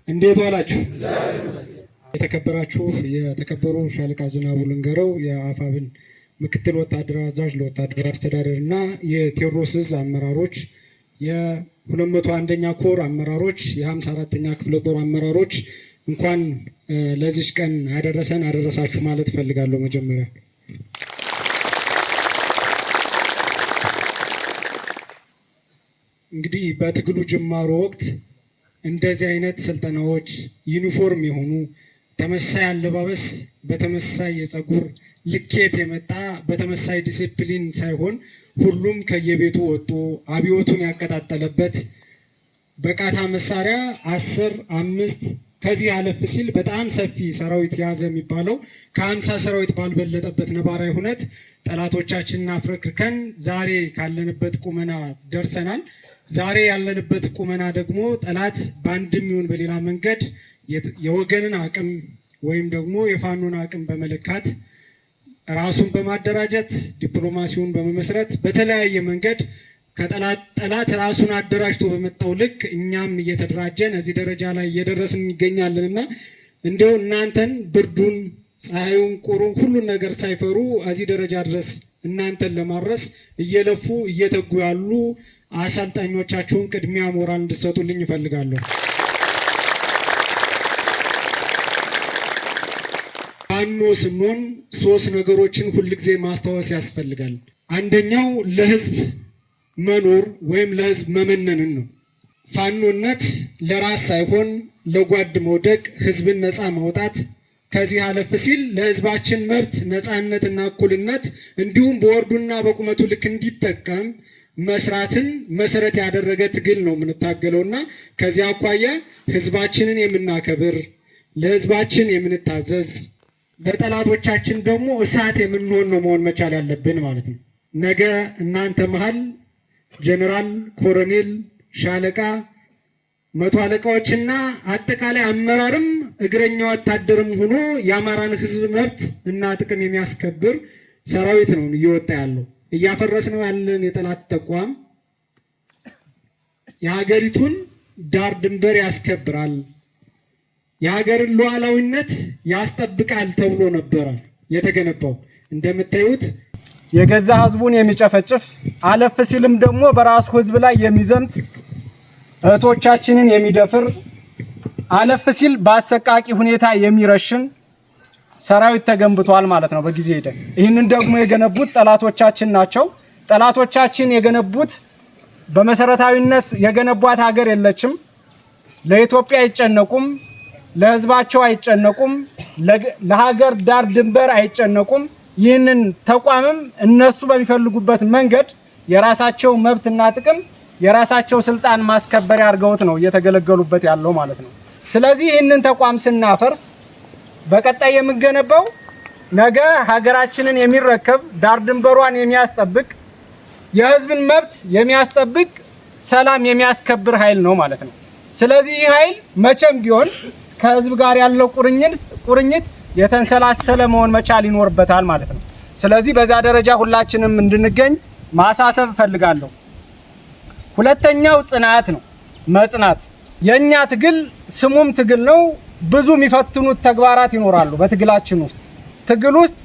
እንዴት ዋላችሁ? የተከበሩ ሻለቃ ዝናቡ ልንገረው የአፋብን ምክትል ወታደራዊ አዛዥ ለወታደራዊ አስተዳደር እና የቴዎድሮስ ዕዝ አመራሮች፣ የ201ኛ ኮር አመራሮች፣ የ54ኛ ክፍለ ጦር አመራሮች እንኳን ለዚህ ቀን አደረሳችሁ ማለት ፈልጋለሁ። መጀመሪያ እንግዲህ በትግሉ ጅማሮ ወቅት እንደዚህ አይነት ስልጠናዎች ዩኒፎርም የሆኑ ተመሳሳይ አለባበስ በተመሳሳይ የፀጉር ልኬት የመጣ በተመሳሳይ ዲሲፕሊን ሳይሆን ሁሉም ከየቤቱ ወጥቶ አብዮቱን ያቀጣጠለበት በቃታ መሳሪያ 5 ከዚህ አለፍ ሲል በጣም ሰፊ ሰራዊት ያዘ የሚባለው ከ50 ሰራዊት ባልበለጠበት ነባራዊ ሁነት ጠላቶቻችንን አፍረክርከን ዛሬ ካለንበት ቁመና ደርሰናል። ዛሬ ያለንበት ቁመና ደግሞ ጠላት በአንድም ይሁን በሌላ መንገድ የወገንን አቅም ወይም ደግሞ የፋኖን አቅም በመለካት ራሱን በማደራጀት ዲፕሎማሲውን በመመስረት በተለያየ መንገድ ከጠላት ራሱን አደራጅቶ በመጣው ልክ እኛም እየተደራጀን እዚህ ደረጃ ላይ እየደረስን እንገኛለንና እንደው እናንተን ብርዱን፣ ፀሐዩን፣ ቁሩን ሁሉን ነገር ሳይፈሩ እዚህ ደረጃ ድረስ እናንተን ለማድረስ እየለፉ እየተጉ ያሉ አሰልጣኞቻችሁን ቅድሚያ ሞራል እንድትሰጡልኝ እፈልጋለሁ። ፋኖ ስንሆን 3 ነገሮችን ሁልጊዜ ማስታወስ ያስፈልጋል። አንደኛው ለህዝብ መኖር ወይም ለህዝብ መመነንን ነው። ፋኖነት ለራስ ሳይሆን ለጓድ መውደቅ፣ ህዝብን ነፃ ማውጣት፣ ከዚህ አለፍ ሲል ለህዝባችን መብት ነፃነትና እኩልነት እንዲሁም በወርዱና በቁመቱ ልክ እንዲጠቀም መስራትን መሰረት ያደረገ ትግል ነው የምንታገለውና ከዚህ አኳያ ህዝባችንን የምናከብር ለህዝባችን የምንታዘዝ ለጠላቶቻችን ደግሞ እሳት የምንሆን ነው መሆን መቻል ያለብን ማለት ነው። ነገ እናንተ መሃል ጀነራል፣ ኮሎኔል፣ ሻለቃ፣ 100 አለቃዎችና አጠቃላይ አመራርም እግረኛ ወታደርም ሆኖ የአማራን ህዝብ መብት እና ጥቅም የሚያስከብር ሰራዊት ነው እየወጣ ያለው። እያፈረስነው ያለን የጠላት ተቋም የሀገሪቱን ዳር ድንበር ያስከብራል፣ የሀገርን ሉዓላዊነት ያስጠብቃል ተብሎ ነበረ የተገነባው። እንደምታዩት የገዛ ህዝቡን የሚጨፈጭፍ አለፍ ሲልም ደግሞ በራሱ ህዝብ ላይ የሚዘምት እህቶቻችንን የሚደፍር አለፍ ሲል በአሰቃቂ ሁኔታ የሚረሽን ሰራዊት ተገንብቷል ማለት ነው በጊዜ ሂደት። ይህንን ደግሞ የገነቡት ጠላቶቻችን ናቸው። ጠላቶቻችን የገነቡት በመሰረታዊነት የገነቧት ሀገር የለችም። ለኢትዮጵያ አይጨነቁም፣ ለህዝባቸው አይጨነቁም፣ ለሀገር ዳር ድንበር አይጨነቁም። ይህንን ተቋምም እነሱ በሚፈልጉበት መንገድ የራሳቸው መብትና ጥቅም የራሳቸው ስልጣን ማስከበሪያ አድርገውት ነው እየተገለገሉበት ያለው ማለት ነው። ስለዚህ ይህንን ተቋም ስናፈርስ በቀጣይ የምንገነባው ነገ ሀገራችንን የሚረከብ ዳር ድንበሯን የሚያስጠብቅ የህዝብን መብት የሚያስጠብቅ ሰላም የሚያስከብር ኃይል ነው ማለት ነው። ስለዚህ ይህ ኃይል መቼም ቢሆን ከህዝብ ጋር ያለው ቁርኝት የተንሰላሰለ መሆን መቻል ይኖርበታል ማለት ነው። ስለዚህ በዛ ደረጃ ሁላችንም እንድንገኝ ማሳሰብ እፈልጋለሁ። ሁለተኛው ጽናት ነው፣ መጽናት። የኛ ትግል ስሙም ትግል ነው። ብዙ የሚፈትኑት ተግባራት ይኖራሉ በትግላችን ውስጥ። ትግል ውስጥ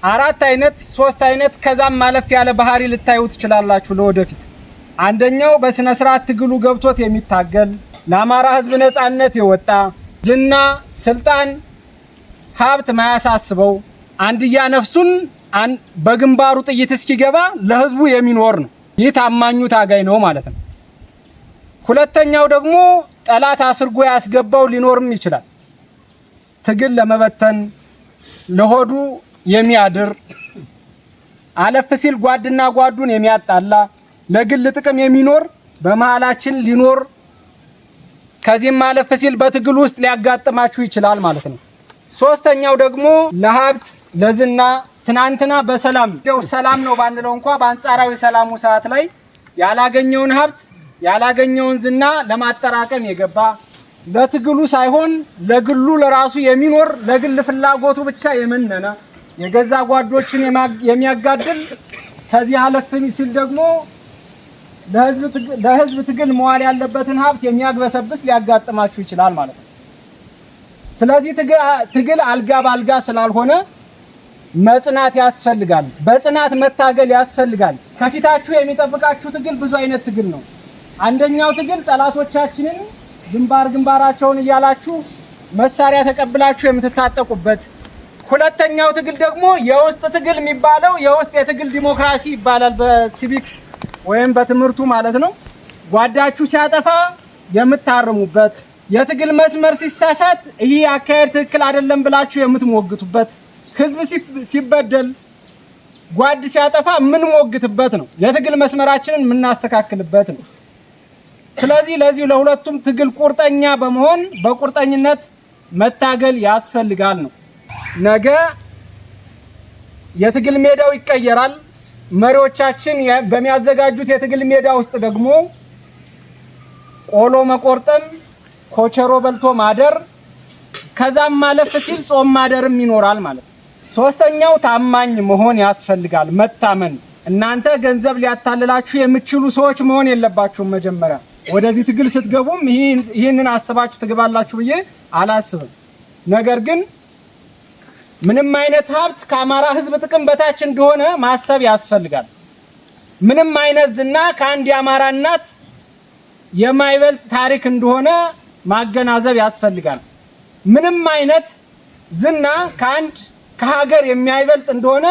4 አይነት 3 አይነት ከዛም ማለፍ ያለ ባህሪ ልታዩ ትችላላችሁ ለወደፊት። አንደኛው በስነ ስርዓት ትግሉ ገብቶት የሚታገል ለአማራ ህዝብ ነፃነት የወጣ ዝና፣ ስልጣን፣ ሀብት ማያሳስበው አንድያ ነፍሱን በግንባሩ ጥይት እስኪገባ ለህዝቡ የሚኖር ነው። ይህ ታማኙ ታጋይ ነው ማለት ነው። ሁለተኛው ደግሞ ጠላት አስርጎ ያስገባው ሊኖርም ይችላል። ትግል ለመበተን ለሆዱ የሚያድር አለፍ ሲል ጓድና ጓዱን የሚያጣላ ለግል ጥቅም የሚኖር በመሃላችን ሊኖር ከዚህም አለፍ ሲል በትግል ውስጥ ሊያጋጥማችሁ ይችላል ማለት ነው። ሶስተኛው ደግሞ ለሀብት ለዝና ትናንትና በሰላም ሰላም ነው ባንለው እንኳን በአንጻራዊ ሰላሙ ሰዓት ላይ ያላገኘውን ሀብት ያላገኘውን ዝና ለማጠራቀም የገባ ለትግሉ ሳይሆን ለግሉ ለራሱ የሚኖር ለግል ፍላጎቱ ብቻ የመነነ የገዛ ጓዶችን የሚያጋድል ከዚህ አለፍ ሲል ደግሞ ለህዝብ ትግል መዋል ያለበትን ሀብት የሚያግበሰብስ ሊያጋጥማችሁ ይችላል ማለት ነው። ስለዚህ ትግል አልጋ ባልጋ ስላልሆነ መጽናት ያስፈልጋል። በጽናት መታገል ያስፈልጋል። ከፊታችሁ የሚጠብቃችሁ ትግል ብዙ አይነት ትግል ነው። አንደኛው ትግል ጠላቶቻችንን ግንባራቸውን እያላችሁ መሳሪያ ተቀብላችሁ የምትታጠቁበት፣ ሁለተኛው ትግል ደግሞ የውስጥ ትግል የሚባለው የውስጥ የትግል ዲሞክራሲ ይባላል በሲቪክስ ወይም በትምህርቱ ማለት ነው። ጓዳችሁ ሲያጠፋ የምታርሙበት፣ የትግል መስመር ሲሳሳት ይሄ አካሄድ ትክክል አይደለም ብላችሁ የምትሞግቱበት፣ ህዝብ ሲበደል ጓድ ሲያጠፋ የምንሞግትበት ነው። የትግል መስመራችንን የምናስተካክልበት ነው። ስለዚህ ለዚህ ለሁለቱም ትግል ቁርጠኛ በመሆን በቁርጠኝነት መታገል ያስፈልጋል ነው። ነገ የትግል ሜዳው ይቀየራል። መሪዎቻችን በሚያዘጋጁት የትግል ሜዳ ውስጥ ደግሞ ቆሎ መቆርጠም፣ ኮቸሮ በልቶ ማደር፣ ከዛም ማለፍ ሲል ጾም ማደርም ይኖራል ማለት ነው። ሶስተኛው ታማኝ መሆን ያስፈልጋል። መታመን። እናንተ ገንዘብ ሊያታልላችሁ የምትችሉ ሰዎች መሆን የለባችሁም። መጀመሪያ ወደዚህ ትግል ስትገቡም ይህንን አስባችሁ ትገባላችሁ ብዬ አላስብም። ነገር ግን ምንም አይነት ሀብት ከአማራ ህዝብ ጥቅም በታች እንደሆነ ማሰብ ያስፈልጋል። ምንም አይነት ዝና ከአንድ የአማራ እናት የማይበልጥ ታሪክ እንደሆነ ማገናዘብ ያስፈልጋል። ምንም አይነት ዝና ከሀገር የማይበልጥ እንደሆነ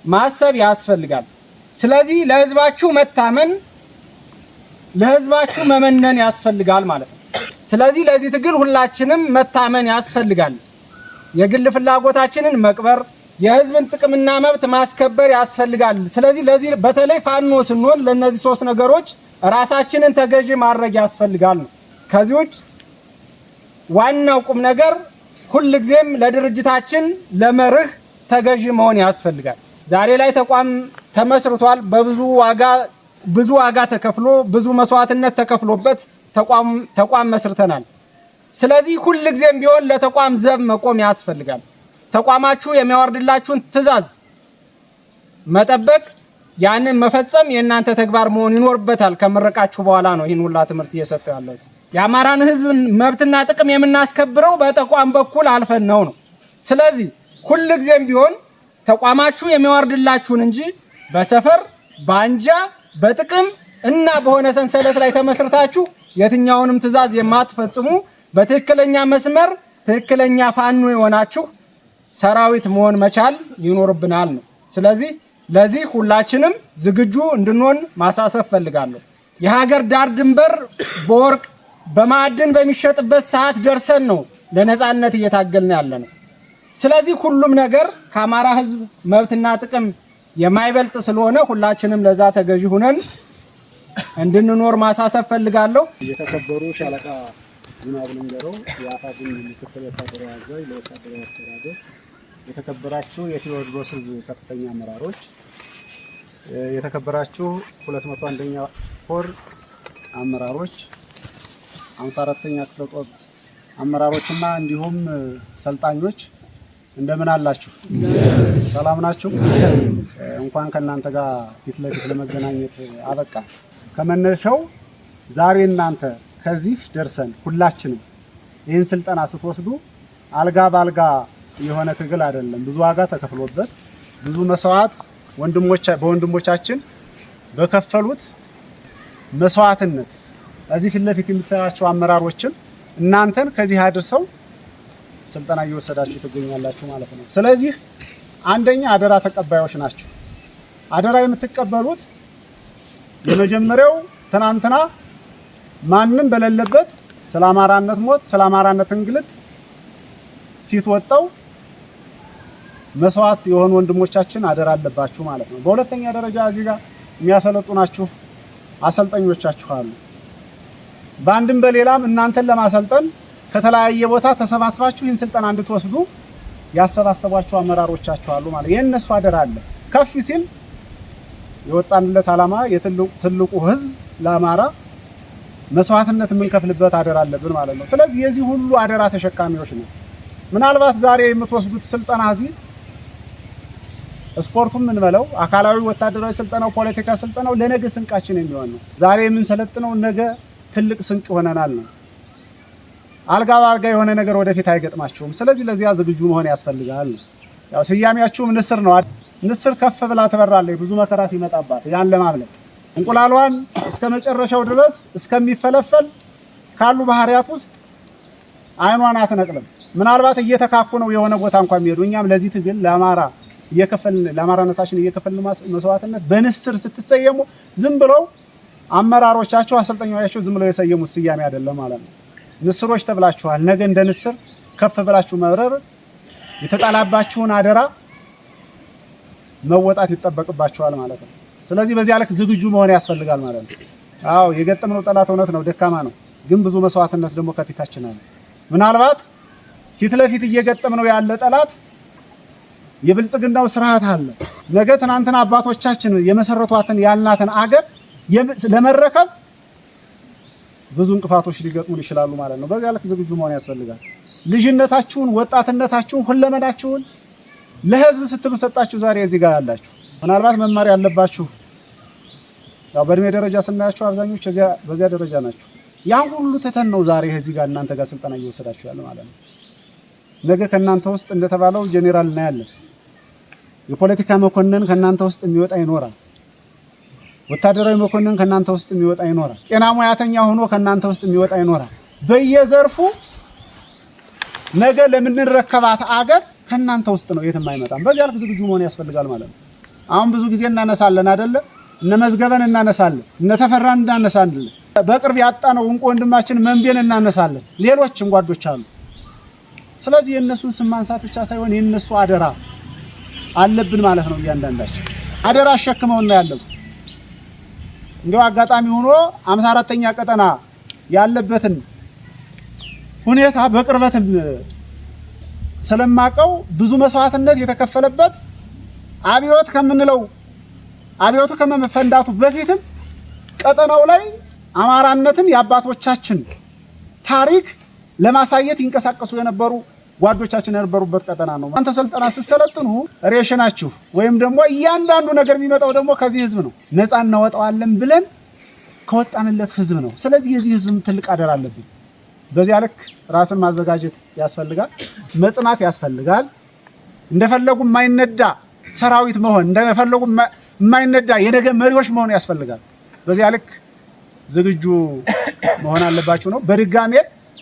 ማሰብ ያስፈልጋል። ስለዚህ ለህዝባችሁ መታመን፣ ለህዝባችሁ መመነን ያስፈልጋል ማለት ነው። ስለዚህ ለዚህ ትግል ሁላችንም መታመን ያስፈልጋል። የግል ፍላጎታችንን መቅበር፣ የህዝብን ጥቅምና መብት ማስከበር ያስፈልጋል። ስለዚህ ለዚህ በተለይ ፋኖ ስንሆን ለነዚህ ሶስት ነገሮች ራሳችንን ተገዢ ማድረግ ያስፈልጋል ነው። ከዚህ ውጭ ዋናው ቁም ነገር ሁልጊዜም ለድርጅታችን ለመርህ ተገዢ መሆን ያስፈልጋል። ዛሬ ላይ ተቋም ተመስርቷል። ብዙ ዋጋ ተከፍሎ ብዙ መስዋዕትነት ተከፍሎበት ተቋም መስርተናል። ስለዚህ ሁልጊዜም ቢሆን ለተቋም ዘብ መቆም ያስፈልጋል። ተቋማችሁ የሚያወርድላችሁን ትዕዛዝ መጠበቅ፣ ያንን መፈጸም የእናንተ ተግባር መሆን ይኖርበታል። ከምረቃችሁ በኋላ ነው ይህን ሁላ ትምህርት እየሰጠው ያለሁት። የአማራን ህዝብ መብትና ጥቅም የምናስከብረው በተቋም በኩል አልፈን ነው። ስለዚህ ሁልጊዜም ቢሆን ተቋማችሁ የሚያወርድላችሁን እንጂ በሰፈር በአንጃ በጥቅም እና በሆነ ሰንሰለት ላይ ተመስርታችሁ የትኛውንም ትዕዛዝ የማትፈጽሙ በትክክለኛ መስመር ትክክለኛ ፋኖ የሆናችሁ ሰራዊት መሆን መቻል ይኖርብናል ነው። ስለዚህ ለዚህ ሁላችንም ዝግጁ እንድንሆን ማሳሰብ ፈልጋለሁ። የሀገር ዳር ድንበር በወርቅ በማዕድን በሚሸጥበት ሰዓት ደርሰን ነው ለነጻነት እየታገልን ያለነው። ስለዚህ ሁሉም ነገር ከአማራ ህዝብ መብትና ጥቅም የማይበልጥ ስለሆነ ሁላችንም ለዛ ተገዢ ሆነን እንድንኖር ማሳሰብ ፈልጋለሁ። የተከበሩ ሻለቃ ዝናቡ ልንገረው የአፋብን ምክትል ወታደራዊ አዛዥ ለወታደራዊ አስተዳደር፣ የተከበራችሁ የቴዎድሮስ ዕዝ ከፍተኛ አመራሮች፣ የተከበራችሁ 201ኛ ኮር አመራሮች፣ 54ኛ ክፍለ ጦር አመራሮችና እንዲሁም ሰልጣኞች እንደምን አላችሁ? ሰላም ናችሁ? እንኳን ከእናንተ ጋር ፊት ለፊት ለመገናኘት አበቃ። ከመነሻው ዛሬ እናንተ ከዚህ ደርሰን ሁላችንም ይህን ስልጠና ስትወስዱ አልጋ ባልጋ የሆነ ትግል አይደለም። ብዙ ዋጋ ተከፍሎበት ብዙ መስዋዕት በወንድሞቻችን በከፈሉት መስዋዕትነት እዚህ ፊት ለፊት የምታያቸው አመራሮችን እናንተን ከዚህ አድርሰው ስልጠና እየወሰዳችሁ ትገኛላችሁ ማለት ነው። ስለዚህ አንደኛ አደራ ተቀባዮች ናችሁ። አደራ የምትቀበሉት የመጀመሪያው ትናንትና ማንም በሌለበት ስለ አማራነት ሞት፣ ስለ አማራነት እንግልት ፊት ወጣው መስዋዕት የሆኑ ወንድሞቻችን አደራ አለባችሁ ማለት ነው። በሁለተኛ ደረጃ እዚህ ጋር የሚያሰለጥናችሁ አሰልጣኞቻችሁ አሉ። በአንድም በሌላም እናንተን ለማሰልጠን ከተለያየ ቦታ ተሰባስባችሁ ይህን ስልጠና እንድትወስዱ ያሰባሰቧችሁ አመራሮቻችሁ አሉ ማለት ይሄን እነሱ አደራ አለ። ከፍ ሲል የወጣንለት ዓላማ የትልቁ ህዝብ ለአማራ መስዋዕትነት የምንከፍልበት አደራ አለብን ማለት ነው። ስለዚህ የዚህ ሁሉ አደራ ተሸካሚዎች ነው። ምናልባት ዛሬ የምትወስዱት ስልጠና እዚህ ስፖርቱም ምን በለው አካላዊ ወታደራዊ ስልጠናው፣ ፖለቲካ ስልጠናው ለነገ ስንቃችን የሚሆን ነው። ዛሬ የምንሰለጥነው ነገ ትልቅ ስንቅ ይሆነናል ነው። አልጋ ባልጋ የሆነ ነገር ወደፊት አይገጥማችሁም። ስለዚህ ለዚያ ዝግጁ መሆን ያስፈልጋል። ያው ስያሜያችሁም ንስር ነው። ንስር ከፍ ብላ ትበራለች ብዙ መከራ ሲመጣባት ያን ለማምለጥ እንቁላሏን እስከ መጨረሻው ድረስ እስከሚፈለፈል ካሉ ባህሪያት ውስጥ አይኗን አትነቅልም። ምናልባት እየተካኩ ነው የሆነ ቦታ እንኳን የሚሄዱ እኛም ለዚህ ትግል ለአማራነታችን እየከፈልን መስዋዕትነት በንስር ስትሰየሙ ዝም ብለው አመራሮቻቸው አሰልጣኞቻቸው ዝም ብለው የሰየሙት ስያሜ አይደለም ማለት ነው። ንስሮች ተብላችኋል። ነገ እንደ ንስር ከፍ ብላችሁ መብረር የተጣላባችሁን አደራ መወጣት ይጠበቅባችኋል ማለት ነው። ስለዚህ በዚያ ልክ ዝግጁ መሆን ያስፈልጋል ማለት ነው። አዎ የገጠምነው ጠላት እውነት ነው ደካማ ነው፣ ግን ብዙ መስዋዕትነት ደግሞ ከፊታችን አለ። ምናልባት ፊት ለፊት እየገጠምነው ያለ ጠላት የብልጽግናው ስርዓት አለ። ነገ ትናንትና አባቶቻችን የመሰረቷትን ያልናትን አገር ለመረከብ ብዙ እንቅፋቶች ሊገጥሙን ይችላሉ ማለት ነው። በዚያ ልክ ዝግጁ መሆን ያስፈልጋል። ልጅነታችሁን፣ ወጣትነታችሁን፣ ሁለመናችሁን ለህዝብ ስትሉ ሰጣችሁ ዛሬ እዚህ ጋር ያላችሁ ምናልባት መማር ያለባችሁ ያው በእድሜ ደረጃ ስናያችሁ አብዛኞቹ በዚያ ደረጃ ናችሁ። ያን ሁሉ ተተን ነው ዛሬ እዚህ ጋር እናንተ ጋር ስልጠና እየወሰዳችሁ ያለ ማለት ነው። ነገ ከእናንተ ውስጥ እንደተባለው ጄኔራል እናያለን። የፖለቲካ መኮንን ከእናንተ ውስጥ የሚወጣ ይኖራል። ወታደራዊ መኮንን ከእናንተ ውስጥ የሚወጣ ይኖራል። ጤና ሙያተኛ ሆኖ ከእናንተ ውስጥ የሚወጣ ይኖራል። በየዘርፉ ነገ ለምንረከባት አገር ከእናንተ ውስጥ ነው የትም አይመጣም። በዚያ ልክ ዝግጁ መሆን ያስፈልጋል ማለት ነው። አሁን ብዙ ጊዜ እናነሳለን አይደለ? እነ መዝገበን እናነሳለን፣ እነ ተፈራን እናነሳለን፣ በቅርብ ያጣነው እንቁ ወንድማችን መንቤን እናነሳለን። ሌሎችም ጓዶች አሉ። ስለዚህ የእነሱን ስም ማንሳት ብቻ ሳይሆን የእነሱ አደራ አለብን ማለት ነው። እያንዳንዳችን አደራ አሸክመውና ያለው እንደው አጋጣሚ ሆኖ 54ኛ ቀጠና ያለበትን ሁኔታ በቅርበትም ስለማቀው ብዙ መስዋዕትነት የተከፈለበት አብዮቱ ከመፈንዳቱ በፊትም ቀጠናው ላይ አማራነትን የአባቶቻችን ታሪክ ለማሳየት ይንቀሳቀሱ የነበሩ ጓዶቻችን የነበሩበት ቀጠና ነው። አንተ ስልጠና ስትሰለጥኑ ሬሽናችሁ ወይም ደግሞ እያንዳንዱ ነገር የሚመጣው ደግሞ ከዚህ ህዝብ ነው። ነፃ እናወጣዋለን ብለን ከወጣንለት ህዝብ ነው። ስለዚህ የዚህ ህዝብ ትልቅ አደራ አለብን። በዚያ ልክ ራስን ማዘጋጀት ያስፈልጋል፣ መጽናት ያስፈልጋል። እንደፈለጉ የማይነዳ ሰራዊት መሆን፣ እንደፈለጉ የማይነዳ የነገ መሪዎች መሆን ያስፈልጋል። በዚያ ልክ ዝግጁ መሆን አለባችሁ ነው። በድጋሜ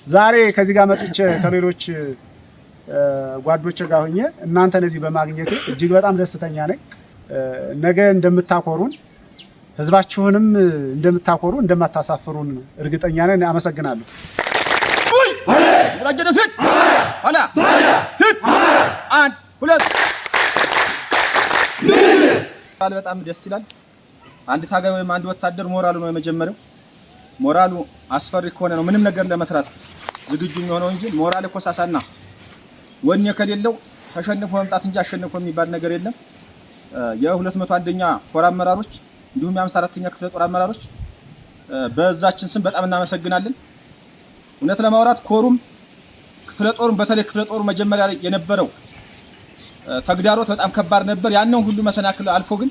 ዛሬ ከዚህ ጋር መጥቼ ከሌሎች ጓዶች ጋር ሆኜ እናንተን እዚህ በማግኘት እጅግ በጣም ደስተኛ ነኝ። ነገ እንደምታኮሩን ህዝባችሁንም እንደምታኮሩ እንደማታሳፍሩን እርግጠኛ ነኝ። አመሰግናለሁ። በጣም ደስ ይላል። አንድ ታጋይ ወይም አንድ ወታደር ሞራሉ ነው የመጀመሪያው። ሞራሉ አስፈሪ ከሆነ ነው ምንም ነገር ለመስራት ዝግጁ የሚሆነው እንጂ ሞራል እኮ ሳሳና ወኔ ከሌለው ተሸንፎ መምጣት እንጂ አሸንፎ የሚባል ነገር የለም። የ201ኛ ኮር አመራሮች እንዲሁም የ54ኛ ክፍለ ጦር አመራሮች በዛችን ስም በጣም እናመሰግናለን። እውነት ለማውራት ኮሩም ክፍለ ጦሩም በተለይ ክፍለ ጦሩ መጀመሪያ ላይ የነበረው ተግዳሮት በጣም ከባድ ነበር። ያንን ሁሉ መሰናክል አልፎ ግን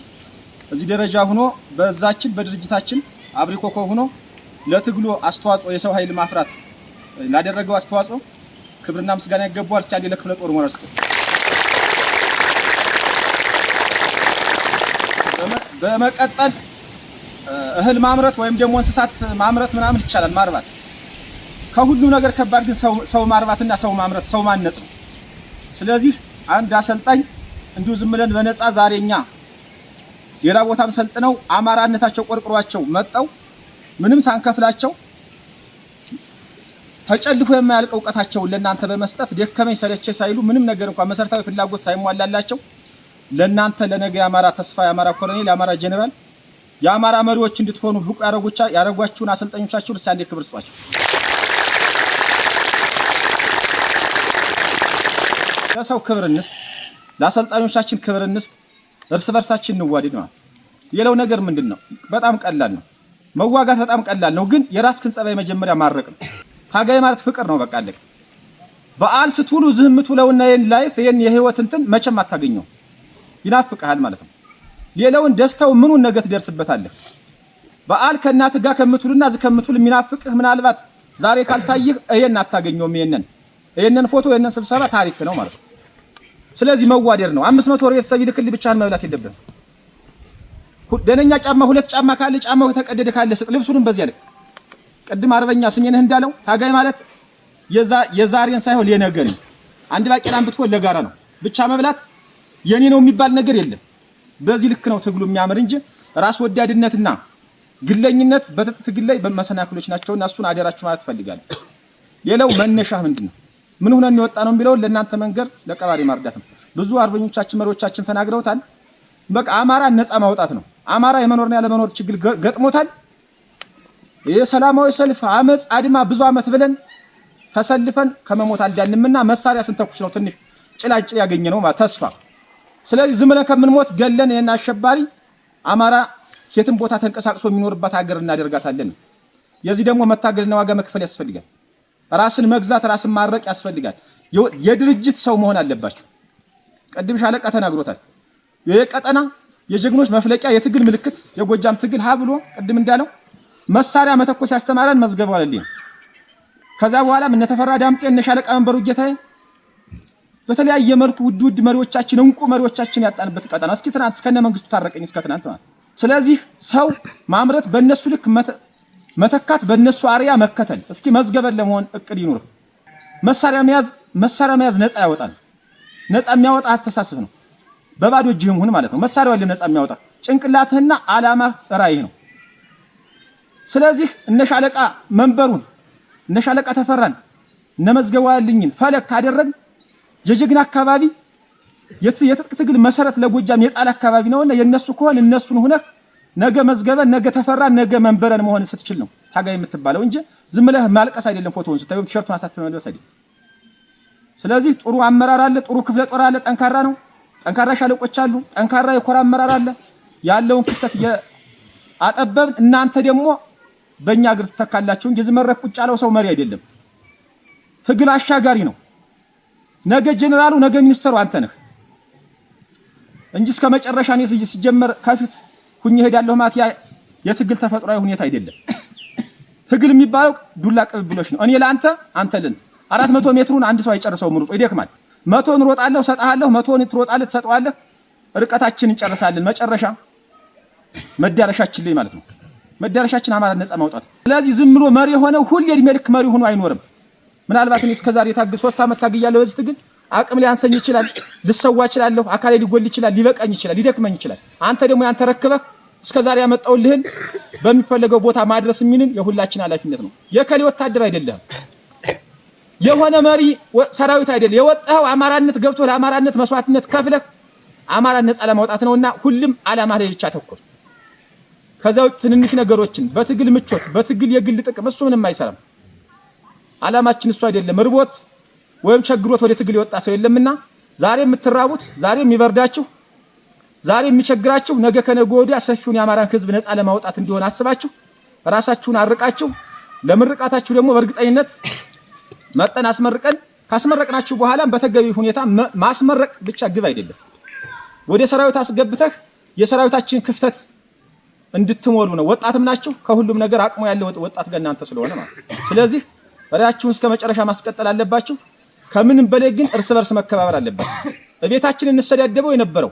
እዚህ ደረጃ ሆኖ በዛችን በድርጅታችን አብሪ ኮከብ ሆኖ ለትግሉ አስተዋጽኦ የሰው ኃይል ማፍራት ላደረገው አስተዋጽኦ ክብርና ምስጋና ይገባዋል። እስቲ ለክፍለ ጦሩ ሞራል በመቀጠል እህል ማምረት ወይም ደግሞ እንስሳት ማምረት ምናምን ይቻላል ማርባት። ከሁሉም ነገር ከባድ ግን ሰው ማርባትና ሰው ማምረት ሰው ማነጽ ነው። ስለዚህ አንድ አሰልጣኝ እንዲሁ ዝም ብለን በነፃ ዛሬኛ ሌላ ቦታም ሰልጥነው አማራነታቸው ቆርቆሯቸው መጣው ምንም ሳንከፍላቸው ተጨልፎ የማያልቅ ዕውቀታቸውን ለእናንተ በመስጠት ደከመኝ ሰለቸ ሳይሉ ምንም ነገር እንኳን መሰረታዊ ፍላጎት ሳይሟላላቸው ለእናንተ ለነገ የአማራ ተስፋ የአማራ ኮሎኔል የአማራ ጄኔራል የአማራ መሪዎች እንድትሆኑ ብቁ ያረጓችሁን አሰልጣኞቻችሁን እስቲ አንዴ ክብር ስጧቸው። ለሰው ክብር እንስጥ፣ ለአሰልጣኞቻችን ክብር እንስጥ፣ እርስ በርሳችን እንዋደድ ነው። ሌላው ነገር ምንድነው? በጣም ቀላል ነው። መዋጋት በጣም ቀላል ነው፣ ግን የራስህን ጸባይ መጀመሪያ ማረቅ ነው። ታጋይ ማለት ፍቅር ነው። በቃ አለቀ። በዓል ስትውሉ ዝህምቱ ለውና ላይፍ ይሄን የህይወት እንትን መቼም አታገኘው፣ ይናፍቅሃል ማለት ነው። ሌላውን ደስታው ምኑን ነገ ትደርስበታለህ። በዓል ከእናትህ ጋር ከምትውልና እዚህ ከምትውል የሚናፍቅህ ምናልባት ዛሬ ካልታየህ እየን አታገኘውም። ይሄንን ፎቶ ይሄንን ስብሰባ ታሪክ ነው ማለት ነው። ስለዚህ መዋደር ነው። 500 ወር ቤተሰብ ይልክልህ ብቻህን መብላት የለብህም። ደነኛ ጫማ 2 ጫማ ካለ ጫማው የተቀደደ ካለ ስጥ፣ ልብሱንም በዚያ ልክ። ቅድም አርበኛ ስሜነህ እንዳለው ታጋይ ማለት የዛሬን ሳይሆን የነገን። አንድ ባቄላም ብትሆን ለጋራ ነው። ብቻ መብላት የኔ ነው የሚባል ነገር የለም። በዚህ ልክ ነው ትግሉ የሚያምር እንጂ ራስ ወዳድነትና ግለኝነት በትግል ላይ በመሰናክሎች ናቸውና እሱን አደራችሁ ማለት ፈልጋለሁ። ሌላው መነሻ ምንድነው? ምን ሆነን የወጣ ነው የሚለው ለእናንተ መንገር ለቀባሪ ማርዳት ነው። ብዙ አርበኞቻችን መሪዎቻችን ተናግረውታል። በቃ አማራ ነፃ ማውጣት ነው። አማራ የመኖርና ያለመኖር ችግር ገጥሞታል። የሰላማዊ ሰልፍ አመጽ አድማ ብዙ አመት ብለን ተሰልፈን ከመሞት አልዳንምና መሳሪያ ስንተኩስ ነው ትንሽ ጭላጭል ያገኘነው ማለት ተስፋ። ስለዚህ ዝም ብለን ከምንሞት ገለን የና አሸባሪ አማራ የትም ቦታ ተንቀሳቅሶ የሚኖርበት ሀገር እናደርጋታለን። የዚህ ደግሞ መታገልና ዋጋ መክፈል ያስፈልጋል። ራስን መግዛት ራስን ማረቅ ያስፈልጋል። የድርጅት ሰው መሆን አለባችሁ። ቀድም ሻለቃ ተናግሮታል። የቀጠና የጀግኖች መፍለቂያ የትግል ምልክት የጎጃም ትግል ሀብሎ ቅድም እንዳለው መሳሪያ መተኮስ ያስተማረን መዝገቡ አለልኝ። ከዛ በኋላ ምን ተፈራ ዳምጤ እነ ሻለቃ መንበሩ ጌታዬ በተለያየ መልኩ ውድ መሪዎቻችን እንቁ መሪዎቻችን ያጣንበት ቀጠና እስኪ ትናንት እስከነ መንግስቱ ታረቀኝ እስከ ትናንት ማለት። ስለዚህ ሰው ማምረት በእነሱ ልክ መተካት በእነሱ አርያ መከተል። እስኪ መዝገበን ለመሆን እቅድ ይኑር። መሳሪያ መያዝ ነፃ ያወጣል። ነፃ የሚያወጣ አስተሳሰብ ነው። በባዶ እጅህም ሁን ማለት ነው። መሳሪያው ነፃ የሚያወጣ ጭንቅላትህና አላማ ራዕይ ነው። ስለዚህ እነ ሻለቃ መንበሩን እነ ሻለቃ ተፈራን እነ መዝገቡ ያልኝን ፈለክ ካደረግ የጀግና አካባቢ የትጥቅ ትግል መሰረት ለጎጃም የጣል አካባቢ ነውና የነሱ ከሆነ እነሱን ሆነ ነገ መዝገበን ነገ ተፈራን ነገ መንበረን መሆን ስትችል ነው ታጋይ የምትባለው እንጂ ዝም ብለህ ማልቀስ አይደለም። ፎቶውን ስታዩ ቲሸርቱን አሳትመህ መልበስ አይደለም። ስለዚህ ጥሩ አመራር አለ፣ ጥሩ ክፍለ ጦር አለ፣ ጠንካራ ነው። ጠንካራ ሻለቆች አሉ፣ ጠንካራ የኮር አመራር አለ። ያለውን ክፍተት አጠበብን። እናንተ ደግሞ በእኛ እግር ተተካላችሁ እንጂ ዝም መረቅ ቁጭ ያለው ሰው መሪ አይደለም። ትግል አሻጋሪ ነው። ነገ ጀነራሉ ነገ ሚኒስተሩ አንተ ነህ እንጂ እስከ መጨረሻ ነው ሲጀመር ከፊት ሁኝ ሄዳለሁ ማለት የትግል ተፈጥሯዊ ሁኔታ አይደለም። ትግል የሚባለው ዱላ ቅብብሎሽ ነው። እኔ ለአንተ አንተ ለእንት 400 ሜትሩን አንድ ሰው አይጨርሰውም። ሩጦ ይደክማል። 100 እንሮጣለሁ ሰጣለሁ፣ 100 ትሮጣለህ ትሰጠዋለህ። ርቀታችንን እንጨርሳለን። መጨረሻ መዳረሻችን ላይ ማለት ነው። መዳረሻችን አማራ ነፃ ማውጣት። ስለዚህ ዝም ብሎ መሪ ሆነው ሁሌ እድሜ ልክ መሪ ሆኖ አይኖርም። ምናልባት እኔ እስከዛሬ 3 አመት ታግያለሁ። በዚህ ትግል አቅም ሊያንሰኝ ይችላል፣ ልሰዋ እችላለሁ፣ አካሌ ሊጎል ይችላል፣ ሊበቃኝ ይችላል፣ ሊደክመኝ ይችላል። አንተ ደግሞ ያን ተረክበህ እስከዛሬ ያመጣውልህን በሚፈልገው ቦታ ማድረስ የሚንን የሁላችን ኃላፊነት ነው። የከሌ ወታደር አይደለም፣ የሆነ መሪ ሰራዊት አይደለም። የወጣው አማራነት ገብቶ ለአማራነት መስዋዕትነት ከፍለህ አማራን ነፃ ለማውጣት ነውና ሁሉም አላማ ላይ ብቻ ተኮር። ከዛው ትንንሽ ነገሮችን በትግል ምቾት በትግል የግል ጥቅም እሱ ምንም አይሰራም። አላማችን እሱ አይደለም። ርቦት ወይም ቸግሮት ወደ ትግል የወጣ ሰው የለምና ዛሬ የምትራቡት ዛሬ የሚበርዳችሁ ዛሬ የሚቸግራችሁ ነገ ከነገ ወዲያ ሰፊውን የአማራን ሕዝብ ነፃ ለማውጣት እንዲሆን አስባችሁ ራሳችሁን አርቃችሁ ለምርቃታችሁ ደግሞ በእርግጠኝነት መጠን አስመርቀን ካስመረቅናችሁ በኋላም በተገቢ ሁኔታ ማስመረቅ ብቻ ግብ አይደለም። ወደ ሰራዊት አስገብተህ የሰራዊታችን ክፍተት እንድትሞሉ ነው። ወጣትም ናችሁ። ከሁሉም ነገር አቅሙ ያለው ወጣት ጋር እናንተ ስለሆነ ማለት ነው። ስለዚህ ራያችሁን እስከ መጨረሻ ማስቀጠል አለባችሁ። ከምንም በላይ ግን እርስ በርስ መከባበር አለባችሁ። በቤታችን እንሰዳደበው የነበረው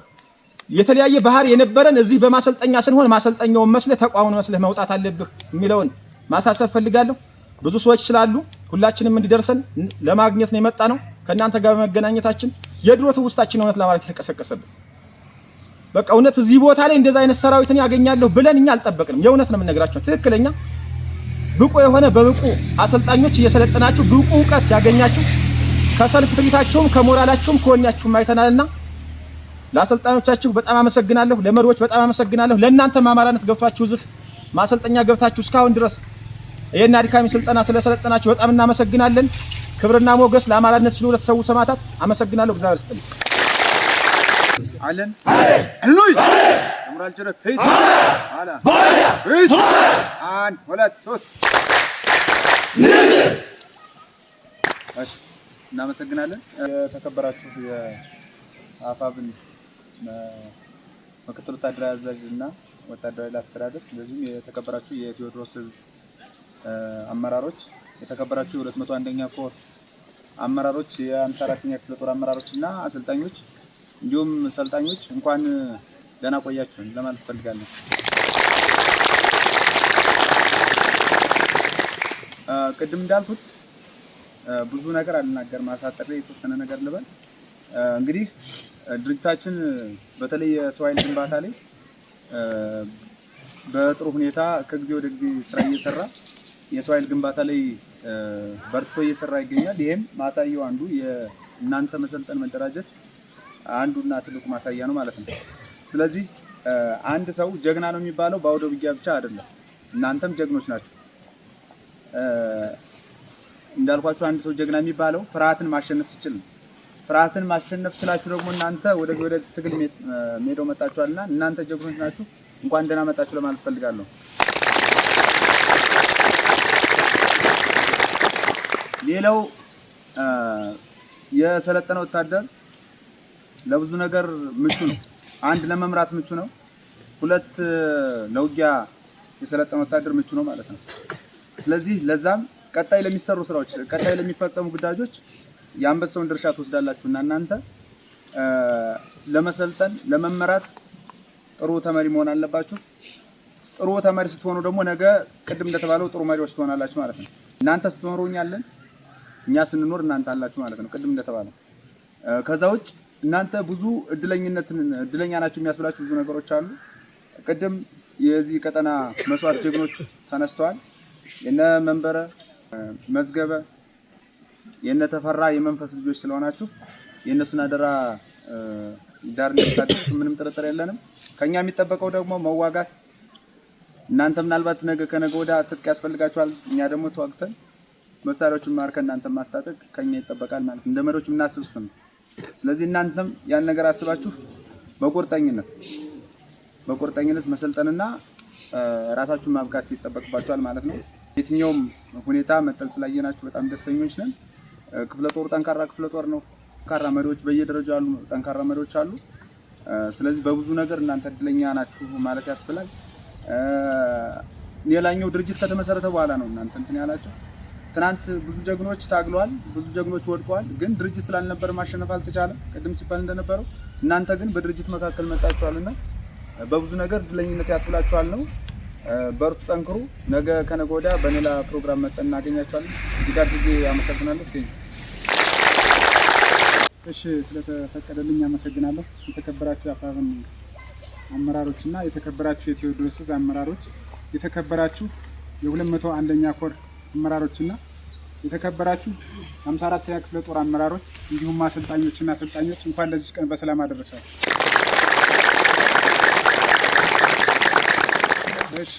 የተለያየ ባህር የነበረን እዚህ በማሰልጠኛ ስንሆን ማሰልጠኛውን መስለህ ተቋሙን መስለህ መውጣት አለብህ የሚለውን ማሳሰብ ፈልጋለሁ። ብዙ ሰዎች ስላሉ ሁላችንም እንዲደርሰን ለማግኘት ነው የመጣ ነው። ከእናንተ ጋር በመገናኘታችን የድሮ ትውስታችን እውነት ለማለት የተቀሰቀሰብን በቃ እውነት እዚህ ቦታ ላይ እንደዛ አይነት ሰራዊትን ያገኛለሁ ብለን እኛ አልጠበቅንም። የእውነት ነው የምነግራችሁ። ትክክለኛ ብቁ የሆነ በብቁ አሰልጣኞች እየሰለጠናችሁ ብቁ ዕውቀት ያገኛችሁ ከሰልፍ ትርኢታችሁም ከሞራላችሁም ከወኔያችሁም አይተናልና ለአሰልጣኞቻችሁ በጣም አመሰግናለሁ። ለመሪዎች በጣም አመሰግናለሁ። ለእናንተም አማራነት ገብታችሁ እዚህ ማሰልጠኛ ገብታችሁ እስካሁን ድረስ ይሄን አድካሚ ስልጠና ስለሰለጠናችሁ በጣም እናመሰግናለን። ክብርና ሞገስ ለአማራነት ሲሉ ለተሰዉ ሰማዕታት አመሰግናለሁ። እግዚአብሔር ይስጥልኝ። علن علوي امر الجرف هيد على هيد عن ولد ሶስት እሺ እናመሰግናለን። የተከበራችሁ የአፋብን ምክትል ወታደራዊ አዛዥ እና ወታደራዊ አስተዳደር እንደዚሁም የተከበራችሁ የቴዎድሮስ አመራሮች የተከበራችሁ የ201ኛ ኮር አመራሮች፣ የ54ኛ ክፍለ ጦር አመራሮች እና አሰልጣኞች እንዲሁም ሰልጣኞች እንኳን ደህና ቆያችሁን ለማለት ፈልጋለሁ። ቅድም እንዳልኩት ብዙ ነገር አልናገርም፣ አሳጥሬ የተወሰነ ነገር ልበል። እንግዲህ ድርጅታችን በተለይ የሰው ኃይል ግንባታ ላይ በጥሩ ሁኔታ ከጊዜ ወደ ጊዜ ስራ እየሰራ የሰው ኃይል ግንባታ ላይ በርትቶ እየሰራ ይገኛል። ይሄም ማሳያው አንዱ የእናንተ መሰልጠን መደራጀት አንዱና ትልቁ ማሳያ ነው ማለት ነው። ስለዚህ አንድ ሰው ጀግና ነው የሚባለው በአውደ ውጊያ ብቻ አይደለም። እናንተም ጀግኖች ናችሁ። እንዳልኳችሁ አንድ ሰው ጀግና የሚባለው ፍርሃትን ማሸነፍ ሲችል ነው። ፍርሃትን ማሸነፍ ችላችሁ ደግሞ እናንተ ወደ ትግል ሜዳው መጣችኋልና እናንተ ጀግኖች ናችሁ። እንኳን ደህና መጣችሁ ለማለት ፈልጋለሁ። ሌላው የሰለጠነ ወታደር ለብዙ ነገር ምቹ ነው። አንድ ለመምራት ምቹ ነው። ሁለት ለውጊያ የሰለጠነ ወታደር ምቹ ነው ማለት ነው። ስለዚህ ለዛም ቀጣይ ለሚሰሩ ስራዎች፣ ቀጣይ ለሚፈጸሙ ግዳጆች የአንበሳውን ድርሻ ትወስዳላችሁና እናንተ ለመሰልጠን ለመመራት ጥሩ ተመሪ መሆን አለባችሁ። ጥሩ ተመሪ ስትሆኑ ደግሞ ነገ ቅድም እንደተባለው ጥሩ መሪዎች ትሆናላችሁ ማለት ነው። እናንተ ስትኖሩ እኛ አለን፣ እኛ ስንኖር እናንተ አላችሁ ማለት ነው። ቅድም እንደተባለው ከዛ ውጭ እናንተ ብዙ እድለኛ ናችሁ የሚያስብላችሁ ብዙ ነገሮች አሉ። ቅድም የዚህ ቀጠና መስዋዕት ጀግኖች ተነስተዋል። የነ መንበረ መዝገበ የነ ተፈራ የመንፈስ ልጆች ስለሆናችሁ የእነሱን አደራ ዳር እንደምታደርሱ ምንም ጥርጥር የለንም። ከኛ የሚጠበቀው ደግሞ መዋጋት። እናንተ ምናልባት ነገ ከነገ ወዲያ ትጥቅ ያስፈልጋችኋል። እኛ ደግሞ ተዋግተን መሳሪያዎችን ማርከን እናንተ ማስታጠቅ ከኛ ይጠበቃል ማለት እንደ መሪዎች የምናስብ እሱ ነው። ስለዚህ እናንተም ያን ነገር አስባችሁ በቁርጠኝነት መሰልጠንና ራሳችሁን ማብቃት ይጠበቅባችኋል ማለት ነው። የትኛውም ሁኔታ መጠን ስላየናችሁ በጣም ደስተኞች ነን። ክፍለ ጦሩ ጠንካራ ክፍለ ጦር ነው። ጠንካራ መሪዎች በየደረጃው አሉ፣ ጠንካራ መሪዎች አሉ። ስለዚህ በብዙ ነገር እናንተ እድለኛ ናችሁ ማለት ያስፈልጋል። ሌላኛው ድርጅት ከተመሰረተ በኋላ ነው እናንተ እንትን ያላችሁ። ትናንት ብዙ ጀግኖች ታግለዋል፣ ብዙ ጀግኖች ወድቀዋል። ግን ድርጅት ስላልነበረ ማሸነፍ አልተቻለም። ቅድም ሲባል እንደነበረው እናንተ ግን በድርጅት መካከል መጣችኋልና በብዙ ነገር እድለኝነት ያስብላችኋል ነው። በርቱ፣ ጠንክሩ። ነገ ከነገ ወዲያ በሌላ ፕሮግራም መጠን እናገኛችኋለን። እጅግ አድርጌ አመሰግናለሁ። እሺ፣ ስለተፈቀደልኝ አመሰግናለሁ። የተከበራችሁ የአፋብን አመራሮች እና የተከበራችሁ የቴዎድሮስ አመራሮች፣ የተከበራችሁ የ201ኛ ኮር አመራሮች እና የተከበራችሁ 54ኛ ክፍለ ጦር አመራሮች እንዲሁም አሰልጣኞችና አሰልጣኞች እንኳን ለዚህ ቀን በሰላም አደረሳችሁ። እሺ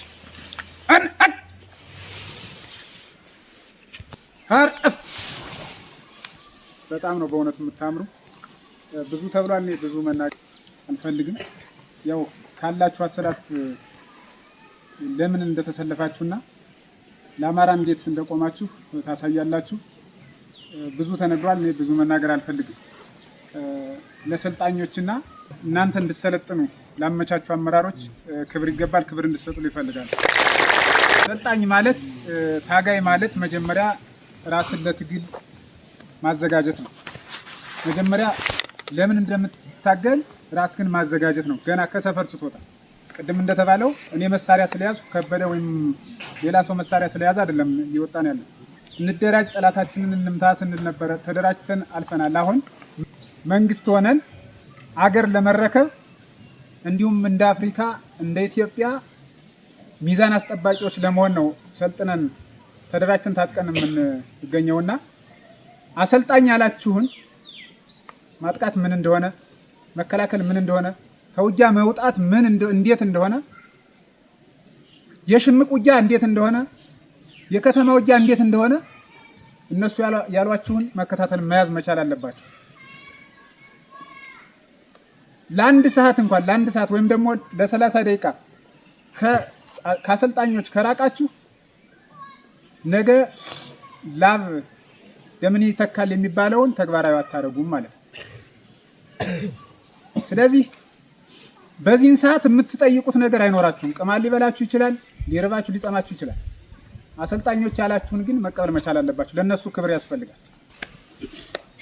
በጣም ነው በእውነት የምታምሩ። ብዙ ተብሏል። እኔ ብዙ መናገር አልፈልግም። ያው ካላችሁ አሰላፍ ለምን እንደተሰለፋችሁና ለአማራ እንዴት እንደቆማችሁ ታሳያላችሁ። ብዙ ተነግሯል። እኔ ብዙ መናገር አልፈልግም። ለሰልጣኞችና እናንተ እንድትሰለጥኑ ላመቻቹ አመራሮች ክብር ይገባል። ክብር እንድትሰጡ ይፈልጋል። ሰልጣኝ ማለት ታጋይ ማለት መጀመሪያ ራስን ለትግል ማዘጋጀት ነው። መጀመሪያ ለምን እንደምትታገል ራስህን ማዘጋጀት ነው። ገና ከሰፈር ስትወጣ ቅድም እንደተባለው እኔ መሳሪያ ስለያዙ ከበደ ወይም ሌላ ሰው መሳሪያ ስለያዘ አይደለም እየወጣን ያለው። እንደራጅ፣ ጠላታችንን እንምታ ስንል ነበረ። ተደራጅተን አልፈናል። አሁን መንግስት ሆነን አገር ለመረከብ እንዲሁም እንደ አፍሪካ እንደ ኢትዮጵያ ሚዛን አስጠባቂዎች ለመሆን ነው ሰልጥነን ተደራጅተን ታጥቀን የምንገኘውና አሰልጣኝ ያላችሁን ማጥቃት ምን እንደሆነ፣ መከላከል ምን እንደሆነ፣ ከውጊያ መውጣት እንዴት እንደሆነ፣ የሽምቅ ውጊያ እንዴት እንደሆነ፣ የከተማ ውጊያ እንዴት እንደሆነ እነሱ ያሏችሁን መከታተል መያዝ መቻል አለባችሁ። ለአንድ ሰዓት ወይም ደግሞ ለ30 ደቂቃ ከአሰልጣኞች ከራቃችሁ ነገ ላብ ለምን ይተካል የሚባለውን ተግባራዊ አታረጉም ማለት ነው። ስለዚህ በዚህን ሰዓት የምትጠይቁት ነገር አይኖራችሁም። ቅማል ሊበላችሁ ይችላል፣ ሊርባችሁ ሊጠማችሁ ይችላል። አሰልጣኞች ያላችሁን ግን መቀበል መቻል አለባችሁ። ለነሱ ክብር ያስፈልጋል።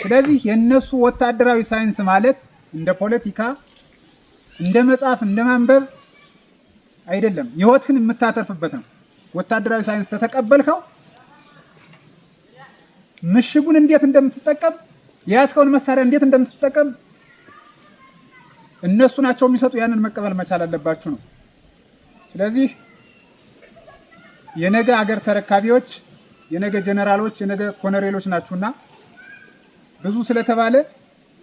ስለዚህ የነሱ ወታደራዊ ሳይንስ ማለት እንደ ፖለቲካ፣ እንደ መጽሐፍ፣ እንደ ማንበብ አይደለም። ህይወትህን የምታተርፍበት ነው። ወታደራዊ ሳይንስ ተተቀበልከው ምሽጉን እንዴት እንደምትጠቀም የያዝከውን መሳሪያ እንዴት እንደምትጠቀም እነሱ ናቸው የሚሰጡ። ያንን መቀበል መቻል አለባችሁ ነው። ስለዚህ የነገ አገር ተረካቢዎች፣ የነገ ጀነራሎች፣ የነገ ኮሎኔሎች ናችሁና ብዙ ስለተባለ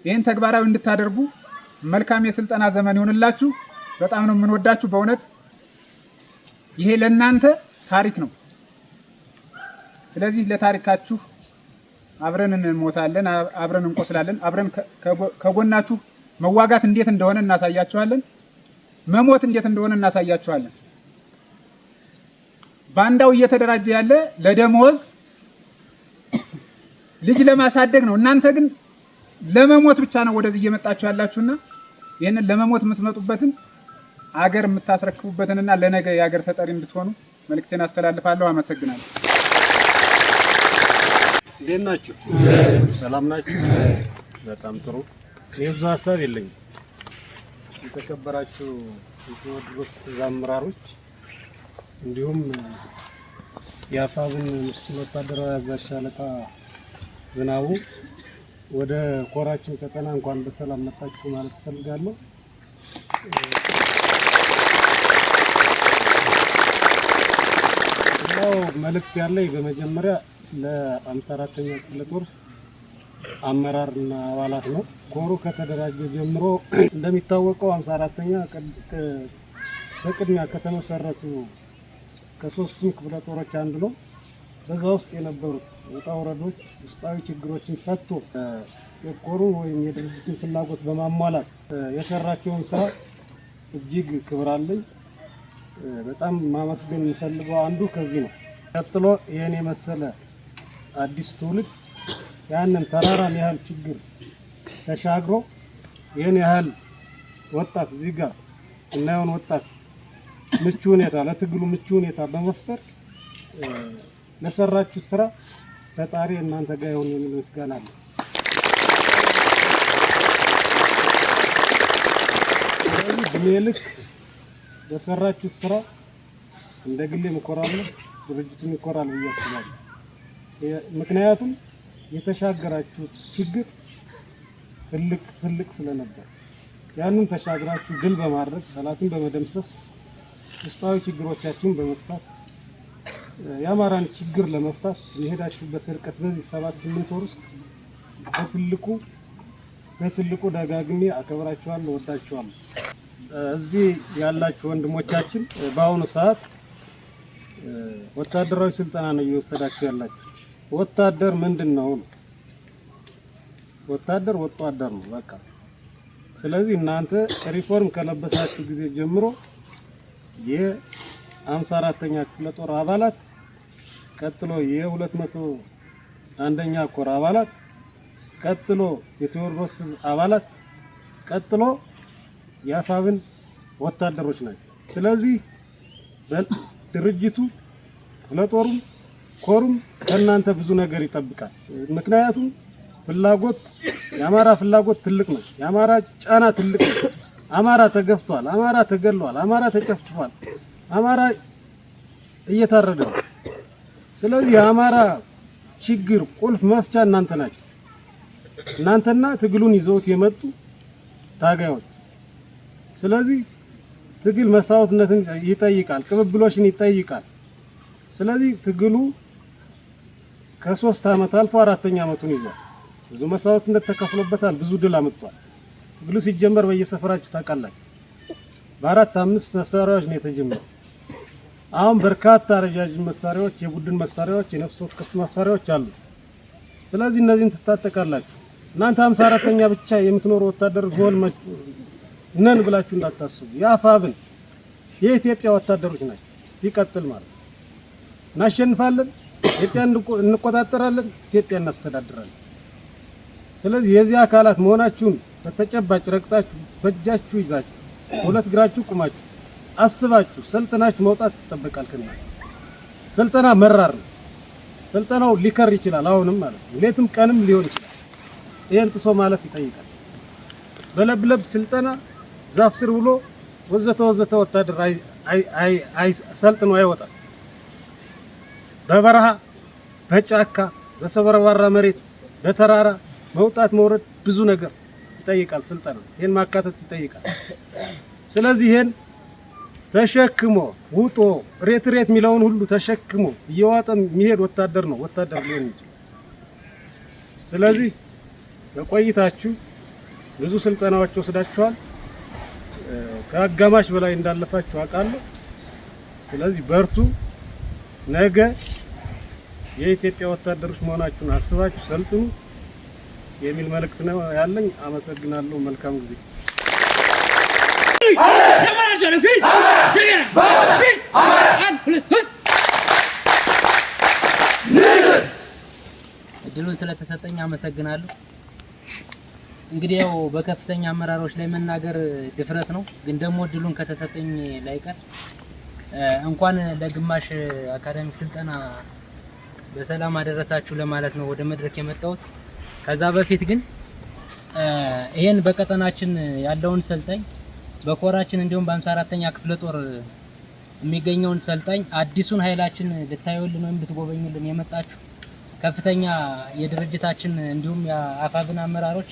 ይህን ተግባራዊ እንድታደርጉ መልካም የስልጠና ዘመን ይሁንላችሁ። በጣም ነው የምንወዳችሁ በእውነት ይሄ ለእናንተ ታሪክ ነው። ስለዚህ ለታሪካችሁ አብረን እንሞታለን፣ አብረን እንቆስላለን፣ አብረን ከጎናችሁ መዋጋት እንዴት እንደሆነ እናሳያችኋለን። መሞት እንዴት እንደሆነ እናሳያችኋለን። ባንዳው እየተደራጀ ያለ ለደሞዝ ልጅ ለማሳደግ ነው። እናንተ ግን ለመሞት ብቻ ነው ወደዚህ እየመጣችሁ ያላችሁና ይሄንን ለመሞት የምትመጡበትን አገር የምታስረክቡበትንና ለነገ የአገር ተጠሪ እንድትሆኑ መልእክቴን አስተላልፋለሁ። አመሰግናለሁ። እንዴት ናችሁ? ሰላም ናችሁ? በጣም ጥሩ። እኔ ብዙ ሀሳብ የለኝም። የተከበራችሁ የቴዎድሮስ አመራሮች እንዲሁም የአፋብን ምክትል ወታደራዊ አዛዥ ሻለቃ ዝናቡ ወደ ኮራችን ቀጠና እንኳን በሰላም መጣችሁ ማለት እፈልጋለሁ። ያው መልእክት ያለኝ በመጀመሪያ ለ54ኛ ክፍለ ጦር አመራርና አባላት ነው። ኮሩ ከተደራጀ ጀምሮ እንደሚታወቀው 54ኛ በቅድሚያ ከተመሰረቱ ከ3ቱ ክፍለ ጦሮች አንዱ ነው። በዛ ውስጥ የነበሩት ውጣ ውረዶች፣ ውስጣዊ ችግሮችን ፈቶ የኮሩ ወይም የድርጅትን ፍላጎት በማሟላት የሰራቸውን ስራ እጅግ ክብር አለኝ። በጣም ማመስገን የምፈልገው አንዱ ከዚህ ነው። ቀጥሎ ይሄን የመሰለ አዲስ ትውልድ ያንን ተራራን ያህል ችግር ተሻግሮ ይሄን ያህል ወጣት እዚህ ጋር እናየውን ወጣት ምቹ ሁኔታ ለትግሉ ምቹ ሁኔታ በመፍጠር ለሰራችሁ ስራ ፈጣሪ እናንተ ጋር ይሁን የሚል ምስጋና አለ። በልክ በሰራችሁ ስራ እንደ ግሌ እኮራለሁ፣ ድርጅቱን ይኮራል ብዬ አስባለሁ። ምክንያቱም የተሻገራችሁት ችግር ትልቅ ስለነበር ያንን ተሻግራችሁ ድል በማድረግ ጠላትን በመደምሰስ ውስጣዊ ችግሮቻችሁን በመፍታት የአማራን ችግር ለመፍታት የሄዳችሁበት ርቀት በዚህ 7-8 ወር ውስጥ በትልቁ ደጋግሜ አከብራችኋለሁ፣ ወዳችኋለሁ። እዚህ ያላችሁ ወንድሞቻችን በአሁኑ ሰዓት ወታደራዊ ስልጠና ነው እየወሰዳችሁ ያላችሁ። ወታደር ምንድነው? ወታደር ወጣ አደር ነው በቃ። ስለዚህ እናንተ ሪፎርም ከለበሳችሁ ጊዜ ጀምሮ የ54ኛ ክፍለ ጦር አባላት፣ ቀጥሎ የ201ኛ ኮር አባላት፣ ቀጥሎ የቴዎድሮስ አባላት፣ ቀጥሎ የአፋብን ወታደሮች ናቸው። ስለዚህ ድርጅቱ ክፍለ ጦሩም ኮሩም ከእናንተ ብዙ ነገር ይጠብቃል። ምክንያቱም የአማራ ፍላጎት ትልቅ ነው። የአማራ ጫና ትልቅ ነው። አማራ ተገፍቷል፣ አማራ ተገሏል፣ አማራ ተጨፍጭፏል፣ አማራ እየታረደ ነው። ስለዚህ የአማራ ችግር ቁልፍ መፍቻ እናንተ ናችሁ። እናንተና ትግሉን ይዘውት የመጡ ታጋዮች። ስለዚህ ትግል መስዋዕትነትን ይጠይቃል፣ ቅብብሎሽን ይጠይቃል። ስለዚህ ትግሉ ከ3 ዓመት አልፎ 4ኛ ዓመቱን ይዟል። ብዙ መስዋዕትነት ተከፍሎበታል፣ ብዙ ድል አመጣል። ትግሉ ሲጀመር በየሰፈራችሁ ታውቃላችሁ። በ4-5 መሳሪያዎች ነው የተጀመረው። አሁን በርካታ ረጃጅም መሳሪያዎች፣ የቡድን መሳሪያዎች፣ የነፍስ ወከፍ መሳሪያዎች አሉ። ስለዚህ እነዚህን ትታጠቃላችሁ። እናንተ 54ኛ ብቻ የምትኖሩ ወታደር ጎል ነን ብላችሁ እንዳታስቡ። የአፋብን የኢትዮጵያ ወታደሮች ናቸው። ሲቀጥል ማለት እናሸንፋለን፣ ኢትዮጵያ እንቆጣጠራለን፣ ኢትዮጵያ እናስተዳድራለን። ስለዚህ የዚህ አካላት መሆናችሁን በተጨባጭ ረግጣችሁ በእጃችሁ ይዛችሁ ሁለት እግራችሁ ቁማችሁ አስባችሁ ሰልጥናችሁ መውጣት ይጠበቃል ከእናንተ። ስልጠና መራር ነው። ስልጠናው ሊከር ይችላል አሁንም ማለት ነው። ሌትም ቀንም ሊሆን ይችላል። ይሄን ጥሶ ማለፍ ይጠይቃል። በለብለብ ስልጠና ዛፍ ስር ብሎ ወዘተ ወታደር አይ ሰልጥኖ አይወጣም። በበረሃ በጫካ በሰበረባራ መሬት በተራራ መውጣት መውረድ ብዙ ነገር ይጠይቃል። ስልጠና ይሄን ማካተት ይጠይቃል። ስለዚህ ይሄን ተሸክሞ ውጦ ሬት የሚለውን ሁሉ ተሸክሞ እየዋጠ የሚሄድ ወታደር ነው ወታደር ሊሆን ይችላል። ስለዚህ በቆይታችሁ ብዙ ስልጠናዎች ወስዳችኋል። ከአጋማሽ በላይ እንዳለፋችሁ አውቃለሁ። ስለዚህ በርቱ። ነገ የኢትዮጵያ ወታደሮች መሆናችሁን አስባችሁ ሰልጥኑ የሚል መልእክት ነው ያለኝ። አመሰግናለሁ። መልካም ጊዜ። እድሉን ስለተሰጠኝ አመሰግናለሁ። እንግዲህ ያው በከፍተኛ አመራሮች ላይ መናገር ድፍረት ነው፣ ግን ደግሞ እድሉን ከተሰጠኝ ላይቀር እንኳን ለግማሽ አካዳሚክ ስልጠና በሰላም አደረሳችሁ ለማለት ነው ወደ መድረክ የመጣሁት። ከዛ በፊት ግን ይሄን በቀጠናችን ያለውን ሰልጣኝ በኮራችን እንዲሁም በ54ኛ ክፍለ ጦር የሚገኘውን ሰልጣኝ አዲሱን ኃይላችን ልታዩልን ወይም ልትጎበኙልን የመጣችሁ ከፍተኛ የድርጅታችን እንዲሁም የአፋብን አመራሮች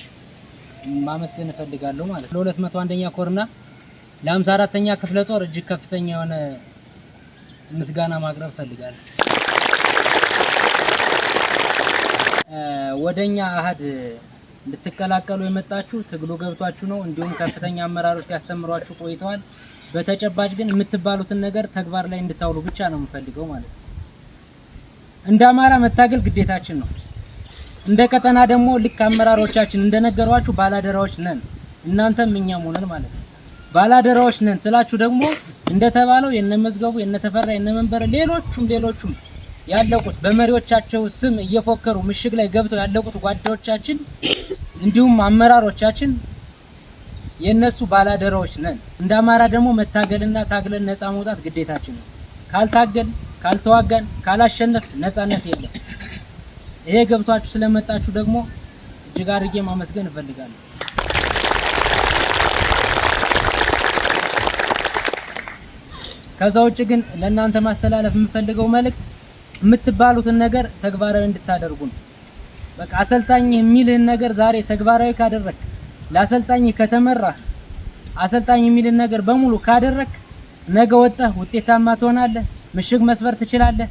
ማመስገን እፈልጋለሁ ማለት ነው። ለ201ኛ ኮርና ለ54ኛ ክፍለ ጦር እጅግ ከፍተኛ የሆነ ምስጋና ማቅረብ እፈልጋለሁ። ወደኛ አሃድ ልትቀላቀሉ የመጣችሁ ትግሉ ገብቷችሁ ነው። እንዲሁም ከፍተኛ አመራሮች ሲያስተምሯችሁ ቆይተዋል። በተጨባጭ ግን የምትባሉትን ነገር ተግባር ላይ እንድታውሉ ብቻ ነው የምፈልገው ማለት ነው። እንደ አማራ መታገል ግዴታችን ነው። እንደ ቀጠና ደግሞ ልክ አመራሮቻችን እንደነገሯችሁ ባላደራዎች ነን። እናንተም እኛም ሆነን ማለት ነው። ባላደራዎች ነን ስላችሁ ደግሞ እንደተባለው የነመዝገቡ የነተፈራ የነመንበረ ሌሎቹም ያለቁት በመሪዎቻቸው ስም እየፎከሩ ምሽግ ላይ ገብተው ያለቁት ጓዶቻችን እንዲሁም አመራሮቻችን የነሱ ባላደራዎች ነን። እንደ አማራ ደግሞ መታገልና ታግለን ነፃ መውጣት ግዴታችን ነው። ካልታገል ካልተዋጋን ካላሸነፍ ነፃነት የለም። ይሄ ገብቷችሁ ስለመጣችሁ ደግሞ እጅግ አድርጌ ማመስገን እፈልጋለሁ። ከዛ ውጭ ግን ለእናንተ ማስተላለፍ የምፈልገው መልእክት የምትባሉትን ነገር ተግባራዊ እንድታደርጉ ነው። በቃ አሰልጣኝ የሚልህን ነገር ዛሬ ተግባራዊ ካደረክ፣ ለአሰልጣኝ ከተመራህ፣ አሰልጣኝ የሚልህን ነገር በሙሉ ካደረክ ነገ ወጣህ ውጤታማ ትሆናለህ። ምሽግ መስበር ትችላለህ።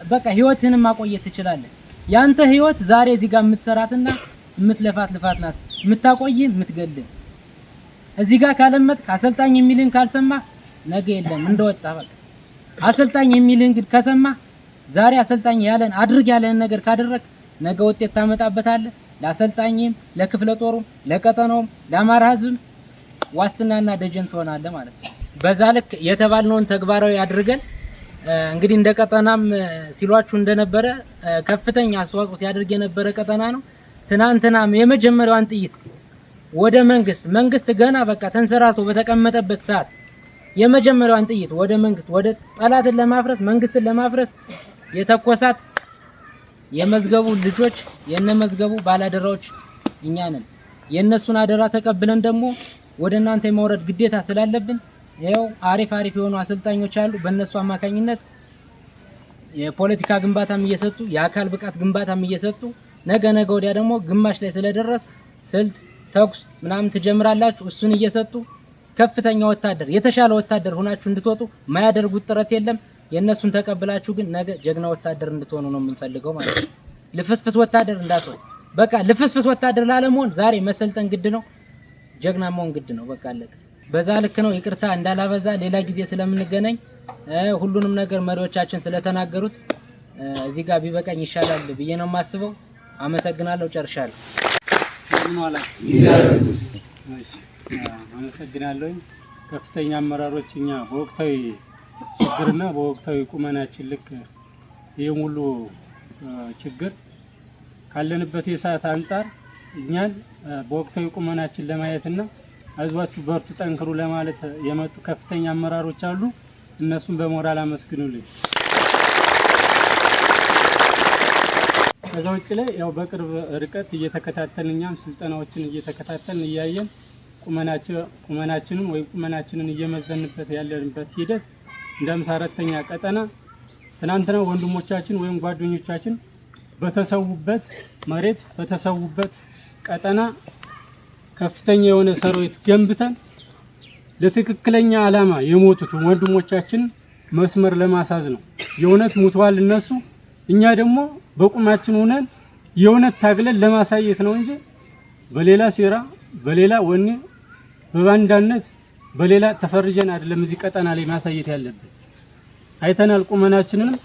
በቃ ህይወትህንም ማቆየት ትችላለህ። ያንተ ህይወት ዛሬ እዚህ ጋር የምትሰራትና የምትለፋት ልፋት ናት። የምታቆይ የምትገልህ እዚህ ጋር ካለመጥክ፣ አሰልጣኝ የሚልህን ካልሰማህ ነገ የለም እንደወጣ በቃ። አሰልጣኝ የሚልህን ግን ከሰማህ ዛሬ አሰልጣኝ ያለን አድርግ ያለን ነገር ካደረክ ነገ ውጤት ታመጣበታለህ። ለአሰልጣኝም፣ ለክፍለ ጦሩም፣ ለቀጠናውም፣ ለአማራ ህዝብም ዋስትናና ደጀን ትሆናለህ ማለት ነው። በዛ ልክ የተባልነውን ተግባራዊ አድርገን እንግዲህ እንደ ቀጠናም ሲሏችሁ እንደነበረ ከፍተኛ አስተዋጽኦ ሲያደርግ የነበረ ቀጠና ነው። ትናንትናም የመጀመሪያዋን ጥይት ወደ መንግስት ገና በቃ ተንሰራቶ በተቀመጠበት ሰዓት የመጀመሪያዋን ጥይት ወደ መንግስት ወደ ጠላትን ለማፍረስ መንግስትን ለማፍረስ የተኮሳት የመዝገቡ ልጆች የነመዝገቡ ባላደራዎች እኛ ነን። የነሱን አደራ ተቀብለን ደግሞ ወደ እናንተ የማውረድ ግዴታ ስላለብን ይሄው አሪፍ የሆኑ አሰልጣኞች አሉ። በእነሱ አማካኝነት የፖለቲካ ግንባታም እየሰጡ የአካል ብቃት ግንባታም እየሰጡ ነገ ወዲያ ደግሞ ግማሽ ላይ ስለደረስ ስልት ተኩስ ምናምን ትጀምራላችሁ። እሱን እየሰጡ ከፍተኛ ወታደር የተሻለ ወታደር ሆናችሁ እንድትወጡ ማያደርጉት ጥረት የለም። የነሱን ተቀብላችሁ ግን ነገ ጀግና ወታደር እንድትሆኑ ነው የምንፈልገው ማለት ነው። ልፍስፍስ ወታደር እንዳትሆን። በቃ ልፍስፍስ ወታደር ላለመሆን ዛሬ መሰልጠን ግድ ነው። ጀግና መሆን ግድ ነው። በቃ አለቀ። በዛ ልክ ነው። ይቅርታ እንዳላበዛ ሌላ ጊዜ ስለምንገናኝ ሁሉንም ነገር መሪዎቻችን ስለተናገሩት እዚህ ጋር ቢበቃኝ ይሻላል ብዬ ነው የማስበው። አመሰግናለሁ። ጨርሻለሁ። ምን ዋላ አመሰግናለሁ። ከፍተኛ አመራሮች እኛ በወቅታዊ ችግርና በወቅታዊ ቁመናችን ልክ ይሄን ሁሉ ችግር ካለንበት የሰዓት አንፃር እኛን በወቅታዊ ቁመናችን ለማየትና አይዟችሁ በርቱ ጠንክሩ ለማለት የመጡ ከፍተኛ አመራሮች አሉ። እነሱን በሞራል አመስግኑልኝ። ከዛ ውጭ ላይ ያው በቅርብ ርቀት እየተከታተልን እኛም ስልጠናዎችን እየተከታተልን እያየን ቁመናችንን እየመዘንበት ያለንበት ሂደት እንደ 54ኛ ቀጠና ትናንትና ወንድሞቻችን ወይም ጓደኞቻችን በተሰውበት መሬት በተሰውበት ቀጠና ከፍተኛ የሆነ ሰራዊት ገንብተን ለትክክለኛ ዓላማ የሞቱት ወንድሞቻችን መስመር ለማሳዝ ነው። የእውነት ሙተዋል እነሱ፣ እኛ ደግሞ በቁማችን ሆነን የእውነት ታግለን ለማሳየት ነው እንጂ በሌላ ሴራ በሌላ ወኔ በባንዳነት በሌላ ተፈርጀን አይደለም እዚህ ቀጠና ላይ ማሳየት ያለብን። አይተናል ቁመናችንንም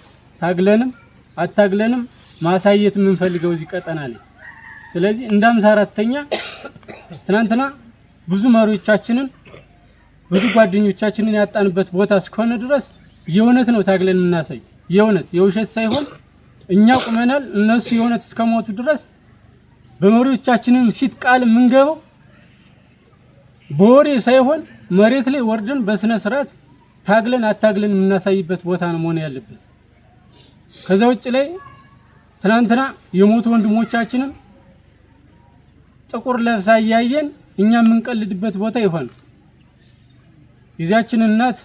ታግለንም አታግለንም ማሳየት የምንፈልገው እዚህ ቀጠና ላይ። ስለዚህ እንደ 54ኛ ትናንትና ብዙ መሪዎቻችንን ብዙ ጓደኞቻችንን ያጣንበት ቦታ እስከሆነ ድረስ የእውነት ነው ታግለን የምናሳይ፣ የእውነት የውሸት ሳይሆን እኛ ቁመናል። እነሱ የእውነት እስከሞቱ ድረስ በመሪዎቻችንን ፊት ቃል የምንገባው በወሬ ሳይሆን መሬት ላይ ወርደን በስነ ስርዓት ታግለን አታግለን የምናሳይበት ቦታ ነው መሆን ያለበት። ከዛ ውጭ ላይ ትናንትና የሞቱ ወንድሞቻችንን ጥቁር ለብሳ እያየን እኛ የምንቀልድበት ቦታ ይሆን ጊዜያችን እናት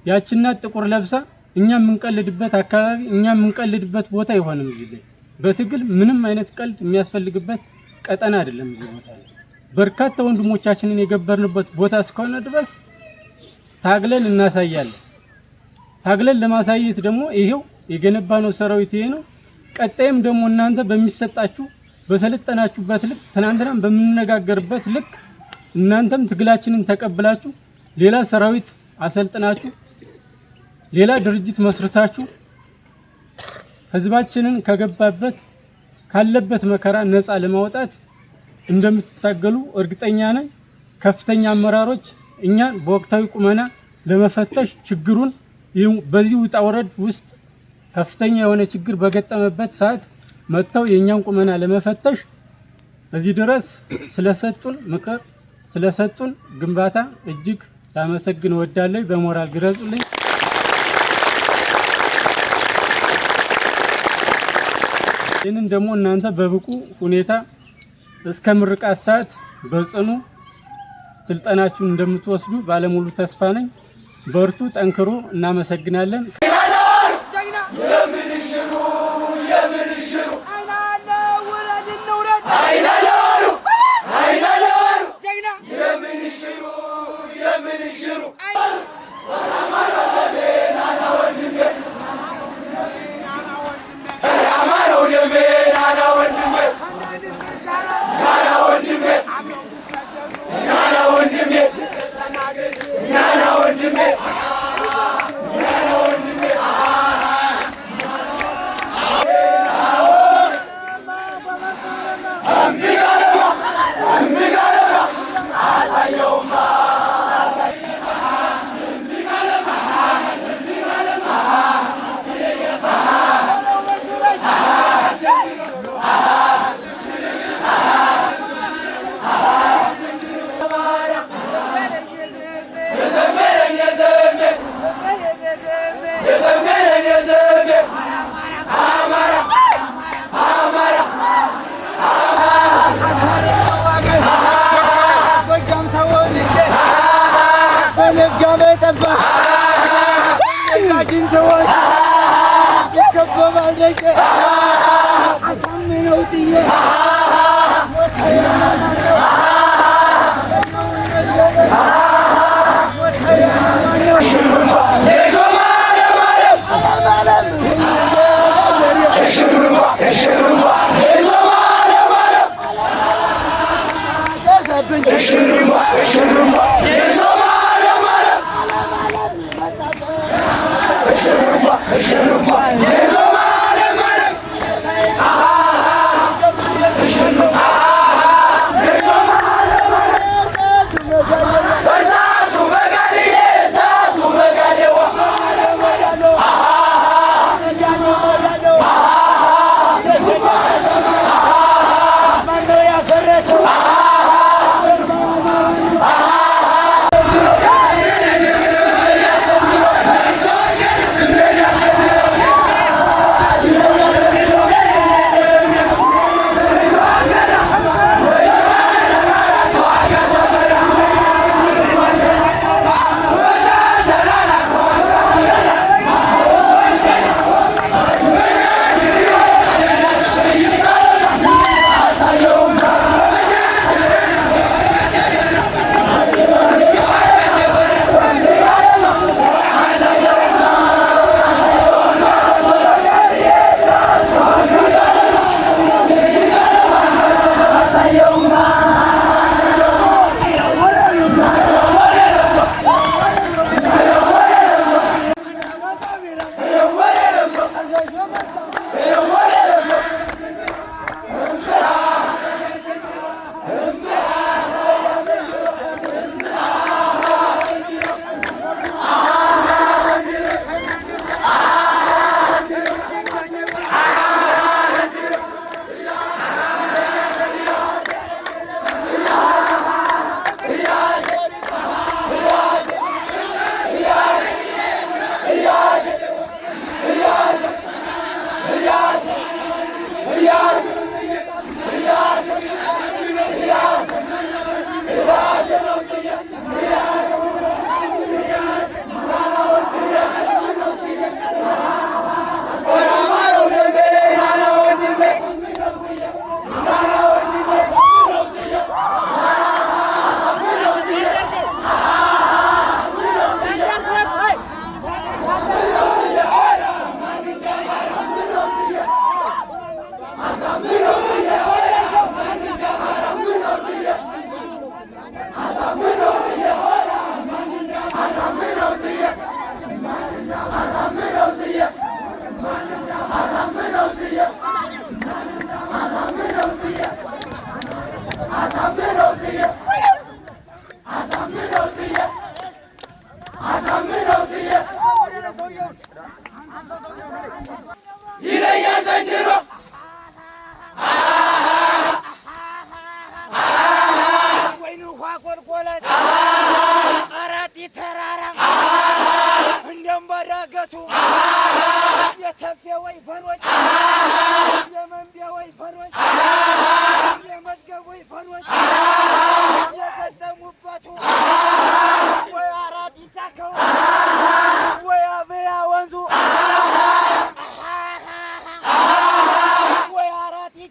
ያችን እናት ጥቁር ለብሳ እኛ የምንቀልድበት አካባቢ እኛ የምንቀልድበት ቦታ ይሆንም። እዚህ ላይ በትግል ምንም አይነት ቀልድ የሚያስፈልግበት ቀጠና አይደለም። እዚህ ቦታ ላይ በርካታ ወንድሞቻችንን የገበርንበት ቦታ እስከሆነ ድረስ ታግለን እናሳያለን። ታግለን ለማሳየት ደግሞ ይሄው የገነባነው ሰራዊት ይሄ ነው። ቀጣይም ደግሞ እናንተ በሚሰጣችሁ በሰለጠናችሁበት ልክ ትናንትናም በምንነጋገርበት ልክ እናንተም ትግላችንን ተቀብላችሁ ሌላ ሰራዊት አሰልጥናችሁ ሌላ ድርጅት መስርታችሁ ህዝባችንን ከገባበት ካለበት መከራ ነፃ ለማውጣት እንደምትታገሉ እርግጠኛ ነኝ። ከፍተኛ አመራሮች እኛን በወቅታዊ ቁመና ለመፈተሽ ችግሩን በዚህ ውጣ ወረድ ውስጥ ከፍተኛ የሆነ ችግር በገጠመበት ሰዓት መጥተው የኛን ቁመና ለመፈተሽ እዚህ ድረስ ስለሰጡን ምክር ስለሰጡን ግንባታ እጅግ ላመሰግን እወዳለሁ። በሞራል ግረጹልኝ። ይህንን ደግሞ እናንተ በብቁ ሁኔታ እስከ ምርቃት ሰዓት በጽኑ ስልጠናችሁን እንደምትወስዱ ባለሙሉ ተስፋ ነኝ። በርቱ፣ ጠንክሩ። እናመሰግናለን። Nana,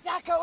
ጫካው